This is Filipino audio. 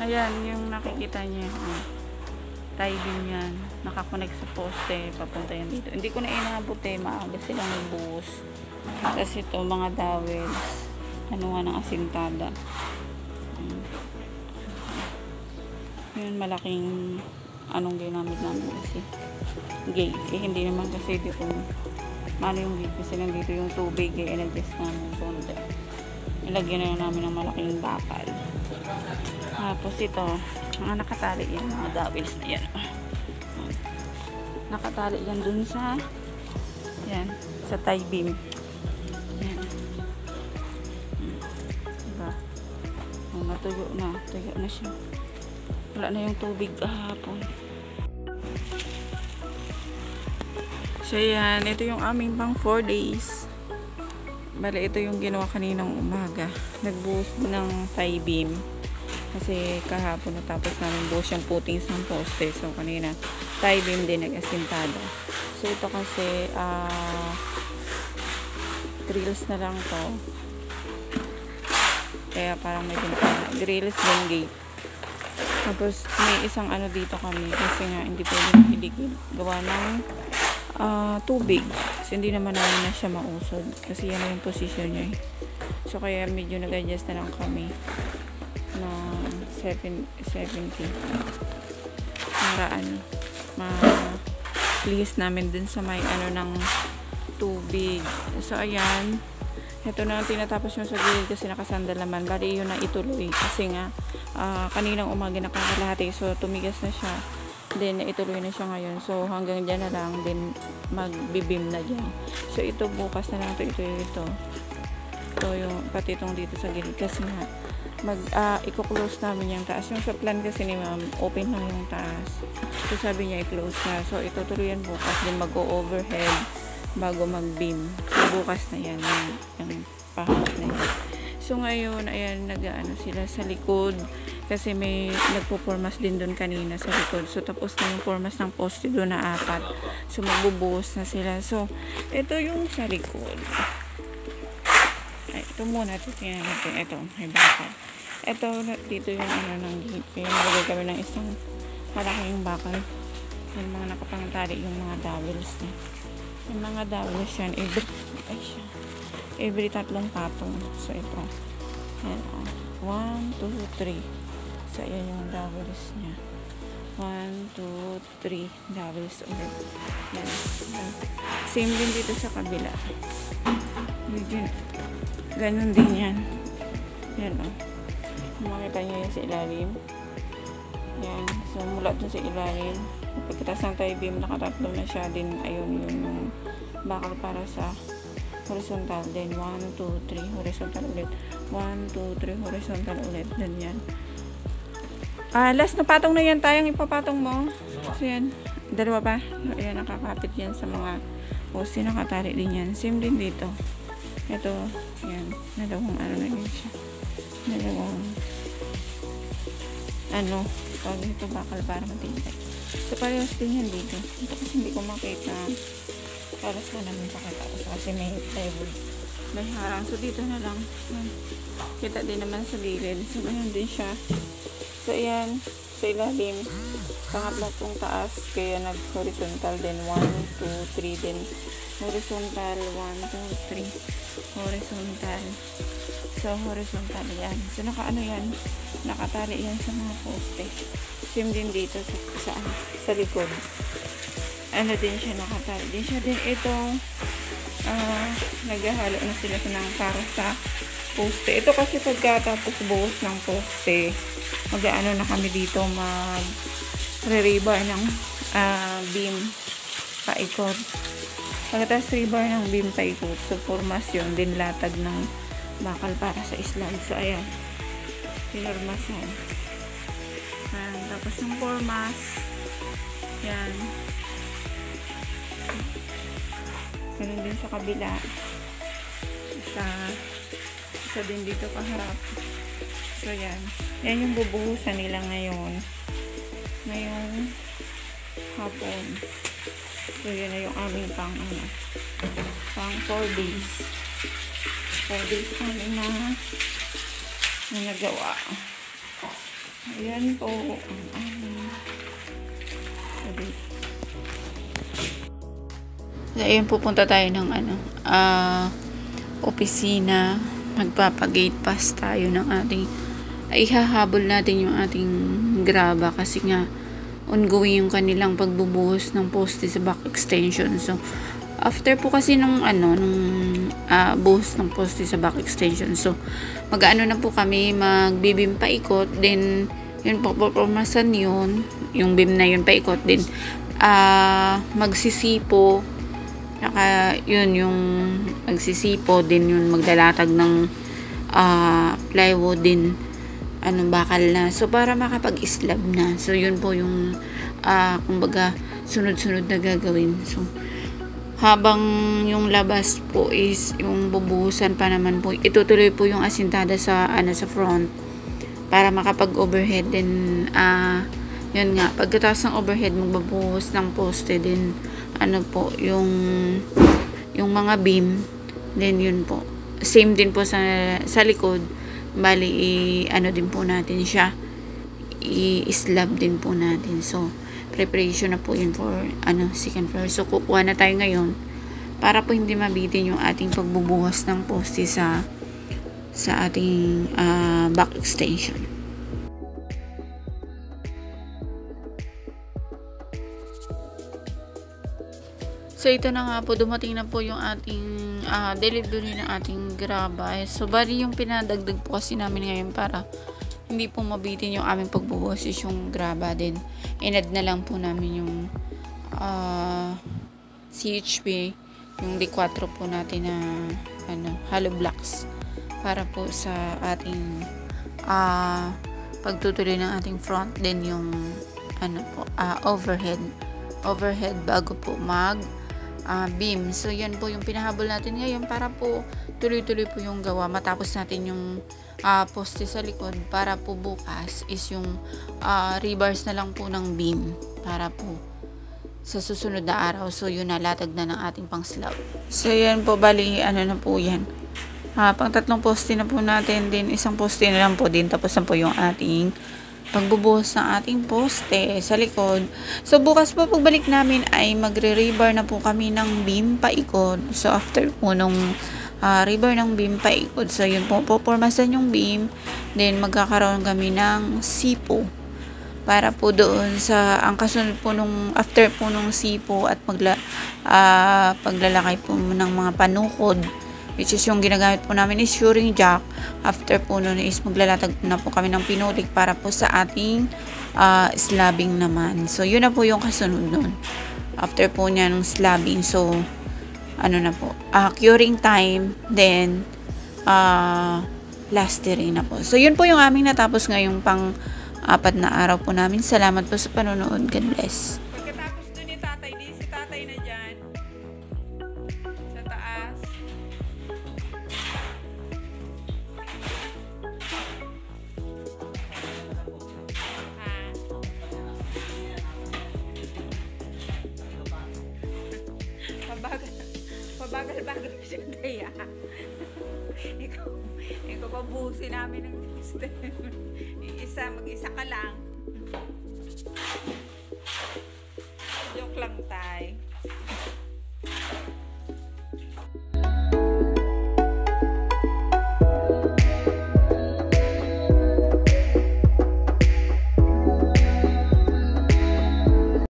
Ayan, yung nakikita niya. Tie beam yan. Nakakonect sa poste. Papunta yan dito. Hindi ko na inabot eh. Maaga silang nagbuhos. Kasi ito, mga dowels. Ano nga ng asintada. Yun, malaking anong ginamit namin kasi. Gate. Eh, hindi naman kasi dito. Mano yung gate kasi nandito yung tubig eh. In-adjust namin konti. Ilagyan na namin ng malaking bakal. Tapos ito, mga nakatali yan, mga dowels na yan. Nakatali yan dun sa yan, sa tie beam. Yan. Diba? Natuyo na siya. Wala na yung tubig kahapon. So yan, ito yung aming pang 4 days. Bale, ito yung ginawa kaninang umaga. Nagbuhos ng tie beam. Kasi kahapon natapos namin buhos yung footings ng poste. So kanina, tie beam din nag-asintada. So ito kasi, grills na lang to. Kaya parang may grills din gate. Tapos may isang ano dito kami. Kasi nga, hindi pwedeng iligid. Gawa ng tubig. Kasi hindi naman namin na siya mausod. Kasi yan na yung position niya eh. So kaya medyo nag-adjust na lang kami na 70 para ano ma-please namin dun sa may ano ng tubig. So ayan, ito na tinatapos yung sa gilid kasi nakasandal naman. Bali yun na ituloy kasi nga kaninang umaga nakakalahati, so tumigas na siya, then ituloy na siya ngayon. So hanggang dyan na lang, then magbibim na dyan. So ito bukas na lang ito yung pati itong dito sa gilid kasi nga i-close namin yung taas. Yung sa plan kasi ni ma'am, open lang yung taas. So sabi niya i-close na. So itutuloy yan bukas, din mag-overhead bago mag-beam. So bukas na yan, yung pahas na yan. So ngayon, ayan, nag-ano sila sa likod. Kasi may nagpo-formas din doon kanina sa likod. So tapos na yung formas ng poste doon na 4. So magbubuhos na sila. So ito yung sa likod. Ay, ito muna. Tingnan natin. Ito, may bakal. Ito, dito yung ano ng gate. Kaya nalagay kami ng isang malaking bakal. Yung mga nakapangtali yung mga dowels niya. Yung mga dowels yan, every 3 patong. So, ito. Yan, 1, 2, 3. So, ayan yung dowels niya. 1, 2, 3 dowels ulit. Yan. Same din dito sa kabila. Ganun din yan. Yan, makita nyo yan sa ilalim. Yan. So, mula dun sa ilalim. Pagkatas ng tie beam, nakatatlo na siya. Din, ayun yung bakal para sa horizontal. Then, 1, 2, 3, horizontal ulit. 1, 2, 3, horizontal ulit. Then, yan. Last na patong na yan. Tayong ipapatong mo. So, yan. Dalawa pa. Ayan, nakakapit yan sa mga poste. Nakatali din yan. Same din dito. Ito, yan. Dalawang ano na yun siya. Dalawang pag ito bakal para matintay. So, parehas din yan dito. Ito kasi hindi ko makita. Para sa namin pakita ko. Kasi may plywood. May harang. So, dito na lang. Yan. Kita din naman sa gilid. So, ganyan din siya. So, ayan. Sa ilalim. Pangatlo pong taas. Kaya nag-horizontal. Then, 1, 2, 3. Then, horizontal. 1, 2, 3. Horizontal. So, horizontal yan. So, nakaano yan? Nakatali yan sa mga poste. Same din dito sa likod. Ano din siya, nakatali din siya. Din itong naghahalo na sila ng para sa poste. Ito kasi pagkatapos buhos ng poste, mag-ano na kami dito, mag-rebar ng beam paikot. Pagkatapos rebar ng beam paikot, so formasyon din latag ng bakal para sa slab. So ayan, pinurmasan. Tapos yung formas, yan, ganun din sa kabila, isa din dito kaharap. So yan yung bubuhusan nila ngayong hapon. So yan na yung aming pang 4 days. 4 days namin na nagawa. Ayan po. So, ayun, pupunta tayo ng opisina. Magpapagate pass tayo ng ating, ay hahabol natin yung ating graba kasi nga ongoing yung kanilang pagbubuhos ng poste sa back extension. So, after po kasi nung buhos ng poste sa back extension, so mag-ano na po kami, magbibim paikot, then yun po, pupumasan yun, yung beam na yun paikot, then magsisipo, saka yun yung magsisipo, din yun maglalatag ng plywood, din bakal na, so para makapag-slab na. So yun po yung kumbaga sunod-sunod na gagawin. So habang yung labas po is yung bubuhusan pa naman po, itutuloy po yung asintada sa sa front para makapag-overhead. Then yun nga, pagkatapos ng overhead magbabuhos ng poste, din po yung mga beam, then yun po same din po sa likod. Bali din po natin siya, i-slab din po natin. So preparation na po yun for second floor. So kukuha na tayo ngayon para po hindi mabitin yung ating pagbubuhos ng poste sa ating back extension. So ito na nga po, dumating na po yung ating delivery ng ating graba. So bali yung pinadagdag po kasi namin ngayon para hindi po mabitin yung aming pagbubuhos is yung graba, din inad na lang po namin yung CHP, yung D4 po natin na hollow blocks para po sa ating pagtutuloy ng ating front, din yung overhead bago po mag beam. So yan po yung pinahabol natin ngayon para po tuloy-tuloy po yung gawa, matapos natin yung poste sa likod, para po bukas is yung rebars na lang po ng beam para po sa susunod na araw. So yun, nalatag na ng ating pang slab. So yan po, bali na po yan, pang 3 poste na po natin, din 1 poste na lang po din, tapos na po yung ating pagbubuhos ng ating poste sa likod. So bukas po pagbalik namin ay magre-rebar na po kami ng beam paikot. So after po nung rebar ng beam paikot, so yun po, pupormasan yung beam, then magkakaroon kami ng sipo para po doon sa ang kasunod po nung after po nung sipo at paglalakay po ng mga panukod, which is yung ginagamit po namin is shoring jack. After po nun is maglalatag na po kami ng pinulik para po sa ating slabbing naman. So yun na po yung kasunod nun after po niya ng slabbing. So na po, curing time, then plastering na po. So yun po yung aming natapos ngayong pang 4 na araw po namin. Salamat po sa panonood. God bless. Pagkatapos dun ni tatay, si tatay na dyan sa taas. Pabagal-bagal siya kaya. Ikaw pabusin namin ng system. Mag-isa ka lang. Joke lang tayo.